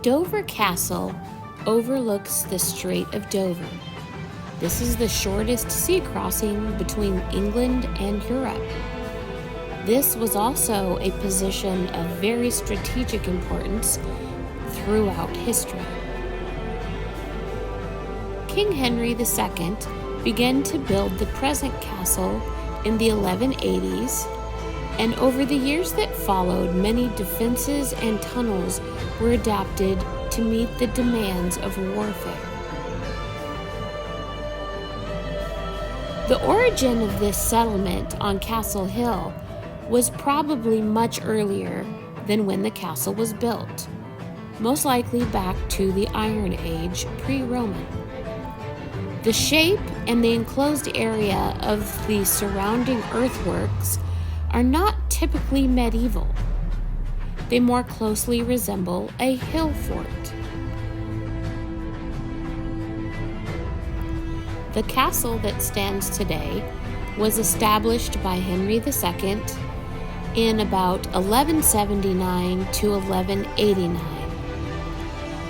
Dover Castle overlooks the Strait of Dover. This is the shortest sea crossing between England and Europe. This was also a position of very strategic importance throughout history. King Henry II began to build the present castle in the 1180s, and over the years that followed, many defenses and tunnels were adapted to meet the demands of warfare. The origin of this settlement on Castle Hill was probably much earlier than when the castle was built, most likely back to the Iron Age, pre-Roman. The shape and the enclosed area of the surrounding earthworks are not typically medieval. They more closely resemble a hill fort. The castle that stands today was established by Henry II in about 1179 to 1189.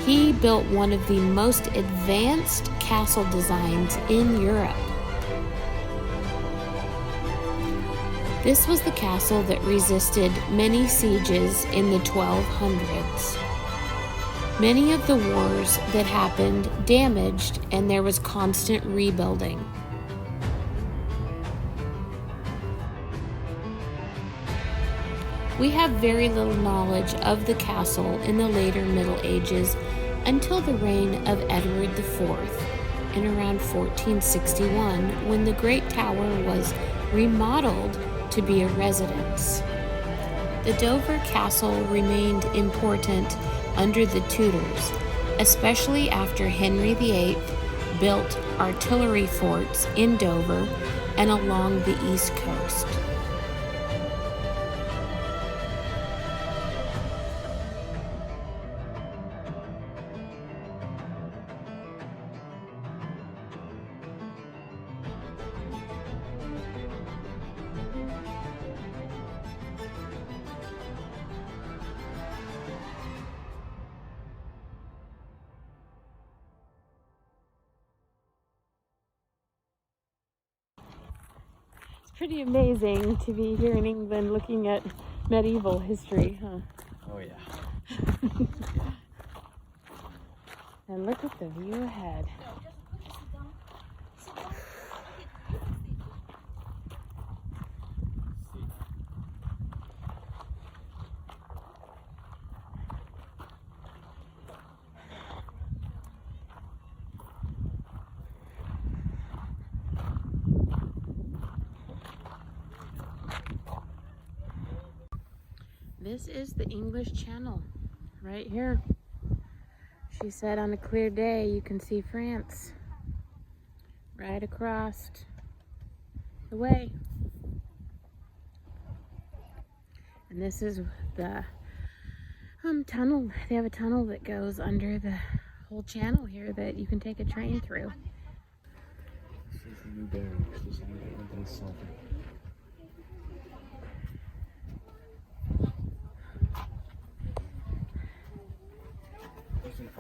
He built one of the most advanced castle designs in Europe. This was the castle that resisted many sieges in the 1200s. Many of the wars that happened damaged, and there was constant rebuilding. We have very little knowledge of the castle in the later Middle Ages until the reign of Edward IV in around 1461, when the Great Tower was remodeled to be a residence. The Dover Castle remained important under the Tudors, especially after Henry VIII built artillery forts in Dover and along the east coast. Pretty amazing to be here in England looking at medieval history, huh? Oh yeah. And look at the view ahead. This is the English Channel right here. She said on a clear day you can see France right across the way. And this is the tunnel. They have a tunnel that goes under the whole channel here that you can take a train through. This is the new bearings designed by the sovereign.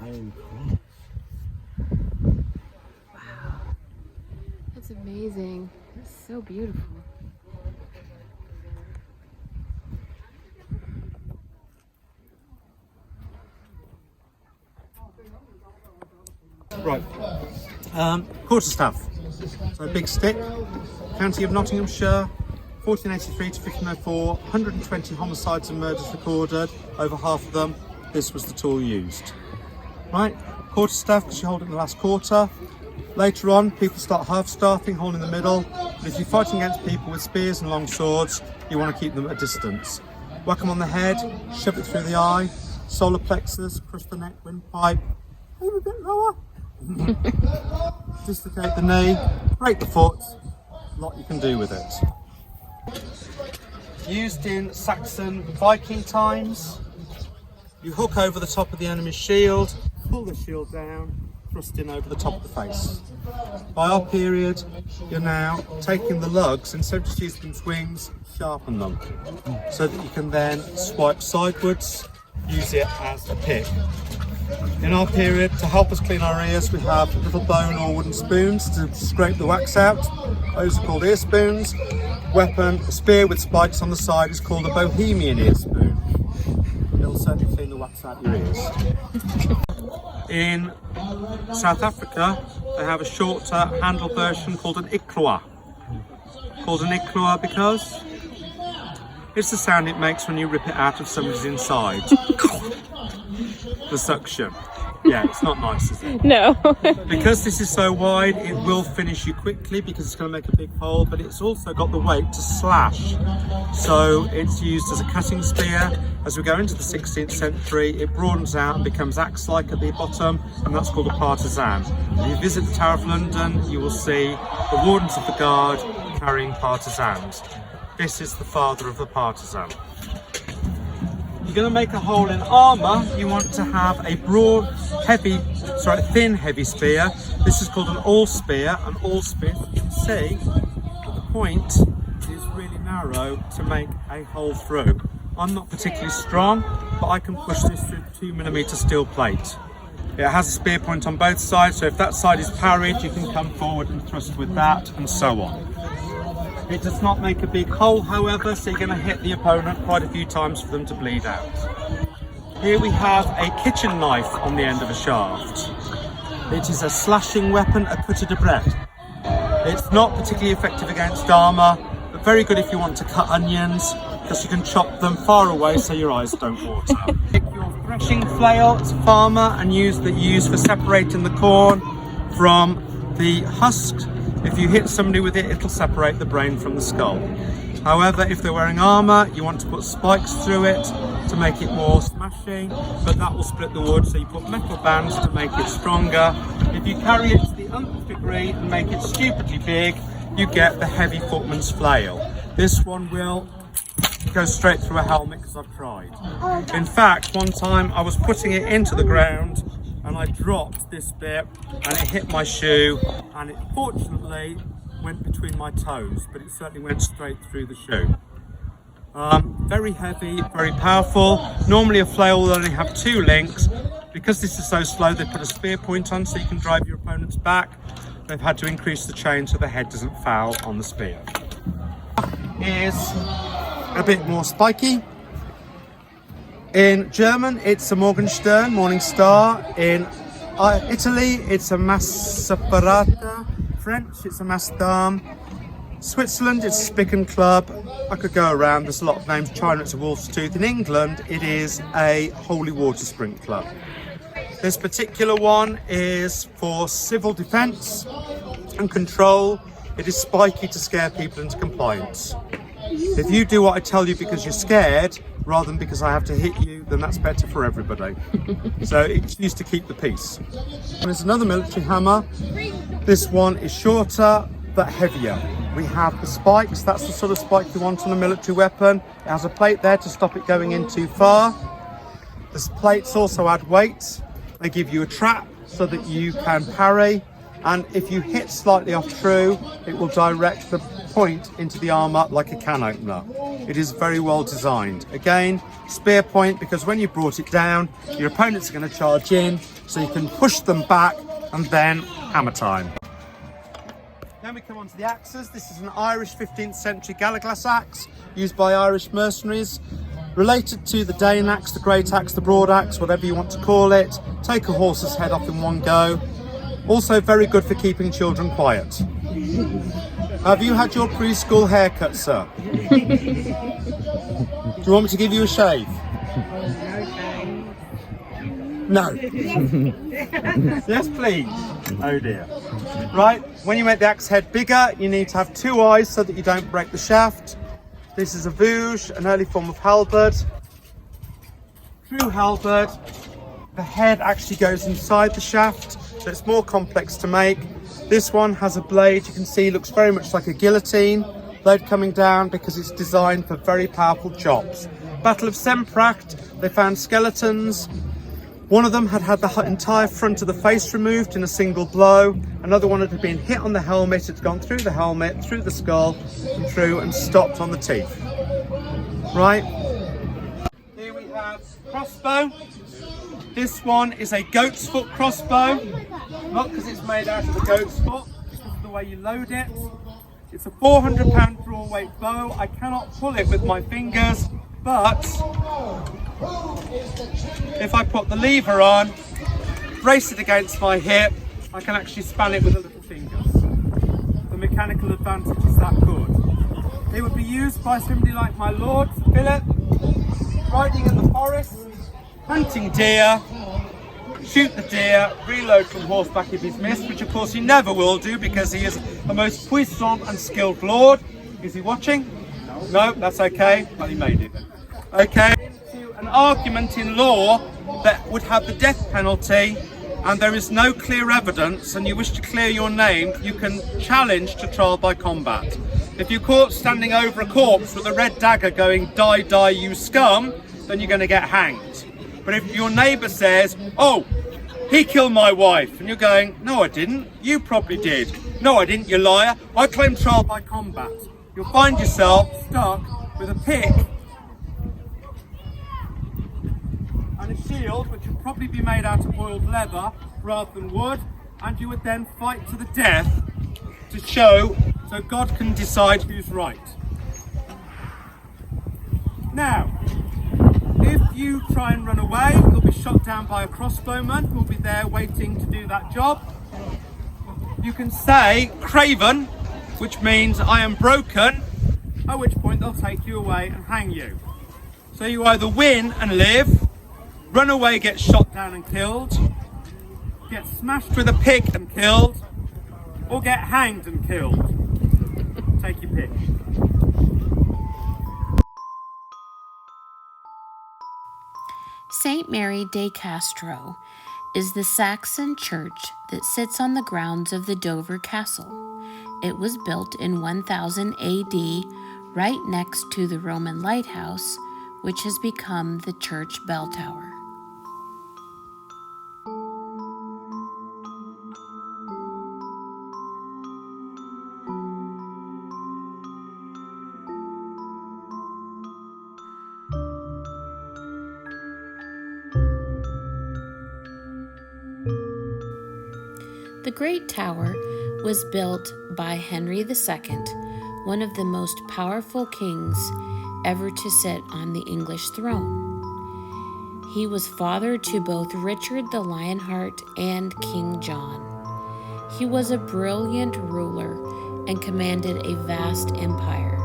Iron cross. Wow, that's amazing. It's so beautiful. Right, quarterstaff. So a big stick, County of Nottinghamshire, 1483 to 1504, 120 homicides and murders recorded, over half of them, this was the tool used. Right, quarterstaff, because you hold it in the last quarter. Later on, people start half-staffing, holding the middle. But if you're fighting against people with spears and long swords, you want to keep them at a distance. Whack them on the head, shove it through the eye, solar plexus, crush the neck, windpipe, aim a bit lower. Dislocate the knee, break the foot, a lot you can do with it. Used in Saxon Viking times, you hook over the top of the enemy's shield, pull the shield down, thrust in over the top of the face. By our period, you're now taking the lugs, instead of just using them as wings, sharpen them, so that you can then swipe sidewards, use it as a pick. In our period, to help us clean our ears, we have little bone or wooden spoons to scrape the wax out. Those are called ear spoons. Weapon, a spear with spikes on the side, is called a Bohemian ear spoon. It'll certainly clean the wax out of your ears. In South Africa, they have a shorter handled version called an ikloa. Called an ikloa because it's the sound it makes when you rip it out of somebody's inside. The suction. Yeah, it's not nice, is it? No. Because this is so wide, it will finish you quickly because it's going to make a big hole, but it's also got the weight to slash. So it's used as a cutting spear. As we go into the 16th century, it broadens out and becomes axe-like at the bottom, and that's called a partisan. If you visit the Tower of London, you will see the wardens of the guard carrying partisans. This is the father of the partisan. You're going to make a hole in armour, you want to have a thin heavy spear. This is called an awl spear. An awl spear, you can see that the point is really narrow to make a hole through. I'm not particularly strong, but I can push this through the 2mm steel plate. It has a spear point on both sides, so if that side is parried, you can come forward and thrust with that, and so on. It does not make a big hole, however, so you're going to hit the opponent quite a few times for them to bleed out. Here we have a kitchen knife on the end of a shaft. It is a slashing weapon, a cutter de bread. It's not particularly effective against armour, but very good if you want to cut onions, because you can chop them far away so your eyes don't water. Take your threshing flail, it's a farmer, and use for separating the corn from the husk. If you hit somebody with it, it'll separate the brain from the skull. However, if they're wearing armour, you want to put spikes through it to make it more smashing, but that will split the wood, so you put metal bands to make it stronger. If you carry it to the nth degree and make it stupidly big, you get the heavy footman's flail. This one will go straight through a helmet because I've tried. In fact, one time I was putting it into the ground and I dropped this bit and it hit my shoe, and it fortunately went between my toes, but it certainly went straight through the shoe. Very heavy, very powerful. Normally a flail will only have 2 links. Because this is so slow, they put a spear point on so you can drive your opponent's back. They've had to increase the chain so the head doesn't foul on the spear. Is a bit more spiky. In German, it's a Morgenstern, Morning Star. In Italy, it's a Masseparata. French, it's a Masdam. Switzerland, it's a Spick and Club. I could go around, there's a lot of names. China, it's a Wolf's Tooth. In England, it is a Holy Water Sprinkler. This particular one is for civil defence and control. It is spiky to scare people into compliance. If you do what I tell you because you're scared, rather than because I have to hit you, then that's better for everybody. So it's used to keep the peace. And there's another military hammer. This one is shorter but heavier. We have the spikes. That's the sort of spike you want on a military weapon. It has a plate there to stop it going in too far. The plates also add weight. They give you a trap so that you can parry. And if you hit slightly off true, it will direct the point into the armour like a can opener. It is very well designed. Again, spear point, because when you brought it down, your opponents are going to charge in, so you can push them back, and then hammer time. Then we come on to the axes. This is an Irish 15th century Galaglass axe used by Irish mercenaries. Related to the Dane axe, the great axe, the broad axe, whatever you want to call it. Take a horse's head off in one go. Also very good for keeping children quiet. Have you had your preschool haircut, sir? Do you want me to give you a shave? No. Yes, please. Oh dear. Right, when you make the axe head bigger, you need to have 2 eyes so that you don't break the shaft. This is a vouge, an early form of halberd. True halberd. The head actually goes inside the shaft, so it's more complex to make. This one has a blade, you can see, looks very much like a guillotine. Blade coming down because it's designed for very powerful chops. Battle of Sempracht, they found skeletons. One of them had had the entire front of the face removed in a single blow. Another one had been hit on the helmet, it's gone through the helmet, through the skull, and through and stopped on the teeth. Right, here we have crossbow. This one is a goat's foot crossbow, not because it's made out of a goat's foot, it's because of the way you load it. It's a 400-pound draw weight bow. I cannot pull it with my fingers, but if I put the lever on, brace it against my hip, I can actually span it with a little finger. The mechanical advantage is that good. It would be used by somebody like my lord, Philip, riding in the forest, hunting deer, shoot the deer, reload from horseback if he's missed, which of course he never will do because he is a most puissant and skilled lord. Is he watching? No, that's okay. Well, he made it. Okay. An argument in law that would have the death penalty and there is no clear evidence and you wish to clear your name, you can challenge to trial by combat. If you're caught standing over a corpse with a red dagger going, "Die, die, you scum," then you're going to get hanged. But if your neighbour says, "Oh, he killed my wife," and you're going, "No, I didn't. You probably did." "No, I didn't, you liar. I claim trial by combat." You'll find yourself stuck with a pick and a shield, which would probably be made out of boiled leather rather than wood, and you would then fight to the death to show so God can decide who's right. Now, if you try and run away, you'll be shot down by a crossbowman who'll be there waiting to do that job. You can say "Craven," which means "I am broken," at which point they'll take you away and hang you. So you either win and live, run away, get shot down and killed, get smashed with a pick and killed, or get hanged and killed. Take your pick. St. Mary de Castro is the Saxon church that sits on the grounds of the Dover Castle. It was built in 1000 AD right next to the Roman lighthouse, which has become the church bell tower. The Great Tower was built by Henry II, one of the most powerful kings ever to sit on the English throne. He was father to both Richard the Lionheart and King John. He was a brilliant ruler and commanded a vast empire.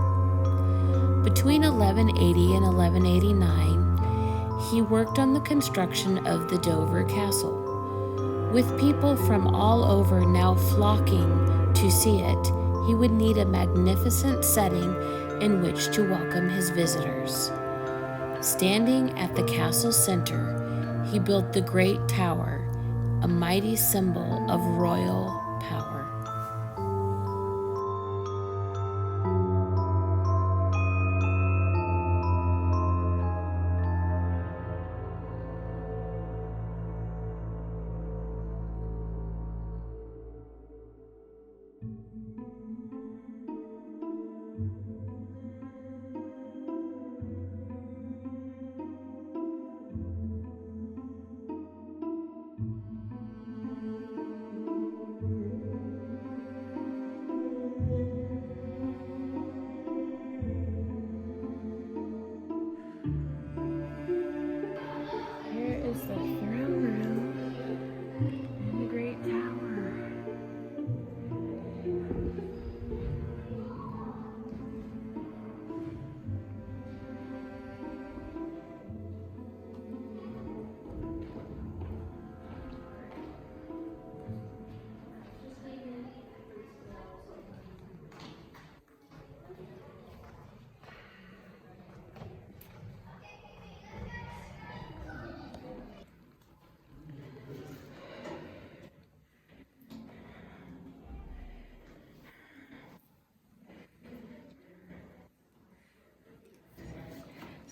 Between 1180 and 1189, he worked on the construction of the Dover Castle. With people from all over now flocking to see it, he would need a magnificent setting in which to welcome his visitors. Standing at the castle center, he built the Great Tower, a mighty symbol of royal power.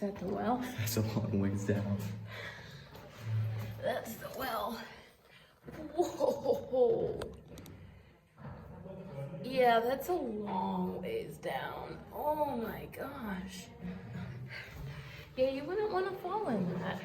that the well? That's a long ways down. That's the well. Whoa. Yeah, that's a long ways down. Oh my gosh. Yeah, you wouldn't want to fall in that.